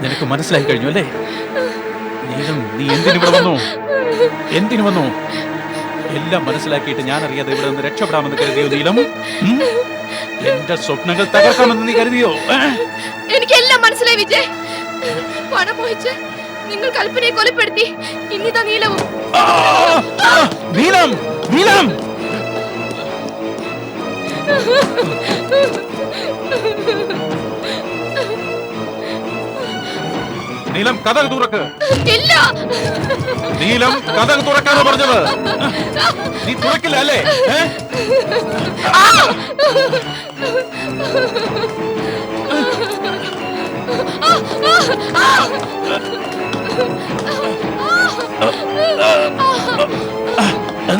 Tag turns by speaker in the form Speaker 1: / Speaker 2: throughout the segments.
Speaker 1: നിനക്ക് മനസ്സിലായി കഴിഞ്ഞു അല്ലേ? നീലം, നീ എന്തിനിവിടെ വന്നു? എന്തിനു വന്നു? എല്ലാം മനസ്സിലാക്കിയിട്ട് ഞാൻ അറിയാതെ ഇവിടെ നിന്ന് രക്ഷപ്പെടാമെന്ന് കരുതിയോ നീലം? എന്റെ സ്വപ്നങ്ങൾ തകർക്കാമെന്ന് നീ കരുതിയോ?
Speaker 2: എനിക്കെല്ലാം മനസ്സിലായി വിജയ്. പണം മോഹിച്ച് നിങ്ങൾ കൽപ്പനയെ കൊലപ്പെടുത്തി. ഇന്നിതാ നീലവും.
Speaker 1: നീലം, നീലം! നീലം, കഥക് തുറക്ക്.
Speaker 2: ഇല്ല.
Speaker 1: നീലം, കഥക് തുറക്കാനാ പറഞ്ഞത്. നീ തുറക്കില്ല അല്ലേ?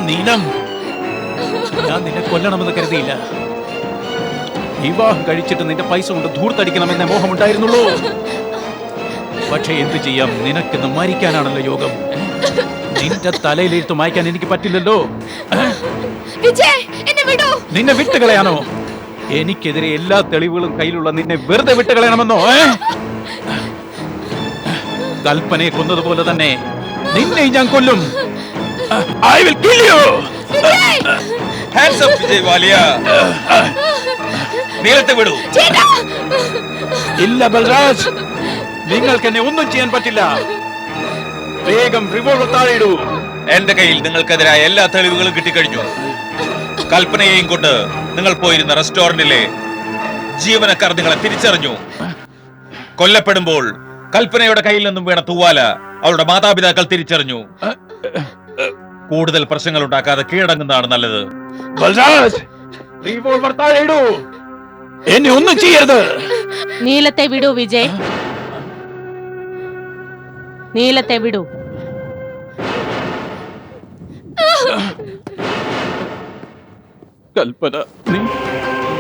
Speaker 1: നീലം, ഞാൻ നിന്നെ കൊല്ലണമെന്ന് കരുതിയില്ല. വിവാഹം കഴിച്ചിട്ട് നിന്റെ പൈസ കൊണ്ട് ധൂർത്തടിക്കണമെന്ന മോഹമുണ്ടായിരുന്നുള്ളൂ. പക്ഷെ എന്ത് ചെയ്യാം, നിനക്കിന്ന് മരിക്കാനാണല്ലോ യോഗം. നിന്റെ തലയിലെടുത്ത് മായ്ക്കാൻ എനിക്ക് പറ്റില്ലല്ലോ. നിന്നെ വിട്ടുകളയാണോ? എനിക്കെതിരെ എല്ലാ തെളിവുകളും കയ്യിലുള്ള നിന്നെ വെറുതെ വിട്ടുകളയണമെന്നോ? കൽപ്പനയെ കൊന്നതുപോലെ തന്നെ നിന്നെ ഞാൻ കൊല്ലും. I will kill you.
Speaker 3: Hands up, Vijay Walia. നീലത്തെ വിടൂ.
Speaker 1: ഇല്ല ബൽരാജ്, നിങ്ങൾക്ക് എന്നെ ഒന്നും ചെയ്യാൻ പറ്റില്ല. വേഗം റിവോൾവർ താഴെയിടൂ.
Speaker 3: എന്റെ കയ്യിൽ നിങ്ങൾക്കെതിരായ എല്ലാ തെളിവുകളും കിട്ടിക്കഴിഞ്ഞു. കൽപ്പനയെയും കൊണ്ട് നിങ്ങൾ പോയിരുന്ന റെസ്റ്റോറന്റിലെ ജീവനക്കാർ നിങ്ങളെ തിരിച്ചറിഞ്ഞു. കൊല്ലപ്പെടുമ്പോൾ കൽപ്പനയുടെ കയ്യിൽ നിന്നും വീണ തൂവാല അവളുടെ മാതാപിതാക്കൾ തിരിച്ചറിഞ്ഞു. കൂടുതൽ പ്രശ്നങ്ങൾ ഉണ്ടാക്കാതെ കീഴടങ്ങുന്നതാണ് നല്ലത്.
Speaker 1: ബൽരാജ്, റിവോൾവർ താഴെയിടൂ. എന്നെ ഒന്നും ചെയ്യരുത്.
Speaker 4: നീലത്തെ വിടൂ വിജയ്. നീലത്തെ വിടൂ.
Speaker 1: കൽപ്പന, നീ